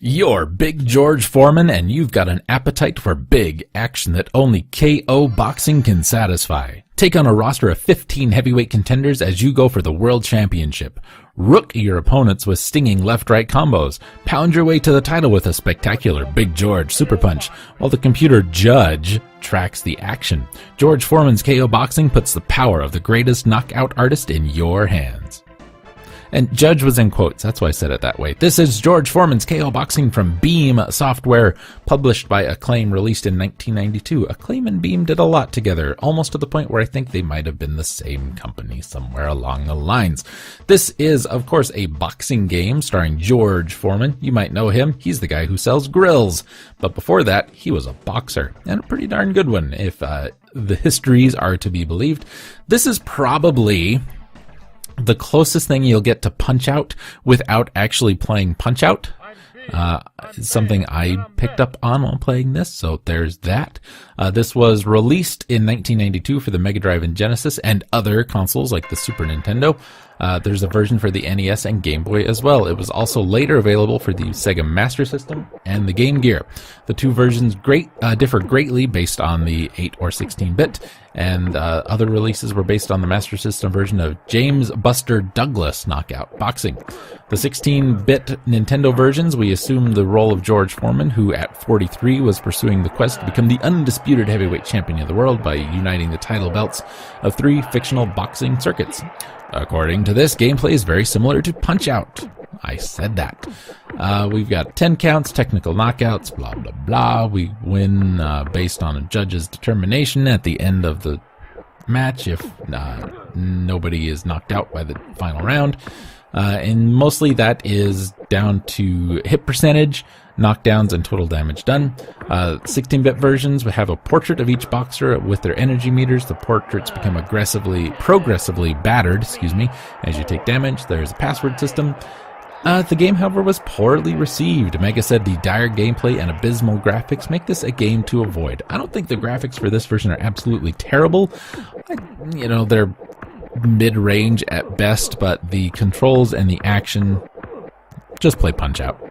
You're Big George Foreman, and you've got an appetite for big action that only KO boxing can satisfy. Take on a roster of 15 heavyweight contenders as you go for the World Championship. Rook your opponents with stinging left-right combos. Pound your way to the title with a spectacular Big George Super Punch, while the computer judge tracks the action. George Foreman's KO Boxing puts the power of the greatest knockout artist in your hands. And judge was in quotes, that's why I said it that way. This is George Foreman's KO Boxing from Beam Software, published by Acclaim, released in 1992. Acclaim and Beam did a lot together, almost to the point where I think they might have been the same company somewhere along the lines. This is, of course, a boxing game starring George Foreman. You might know him. He's the guy who sells grills. But before that, he was a boxer, and a pretty darn good one, if the histories are to be believed. This is probably the closest thing you'll get to Punch-Out without actually playing Punch-Out. Something I picked up on while playing this, so there's that. This was released in 1992 for the Mega Drive and Genesis and other consoles like the Super Nintendo. There's a version for the NES and Game Boy as well. It was also later available for the Sega Master System and the Game Gear. The two versions differ greatly based on the 8 or 16-bit, and other releases were based on the Master System version of James Buster Douglas Knockout Boxing. The 16-bit Nintendo versions, we assume the role of George Foreman, who at 43 was pursuing the quest to become the undisputed heavyweight champion of the world by uniting the title belts of 3 fictional boxing circuits. According to this, gameplay is very similar to Punch-Out. I said that. We've got 10 counts, technical knockouts, blah, blah, blah. We win based on a judge's determination at the end of the match if nobody is knocked out by the final round. And mostly that is down to hit percentage, knockdowns, and total damage done. 16-bit versions would have a portrait of each boxer with their energy meters. The portraits become progressively battered, as you take damage. There's a password system. The game, however, was poorly received. Mega said the dire gameplay and abysmal graphics make this a game to avoid. I don't think the graphics for this version are absolutely terrible. They're mid-range at best, but the controls and the action, just play Punch-Out.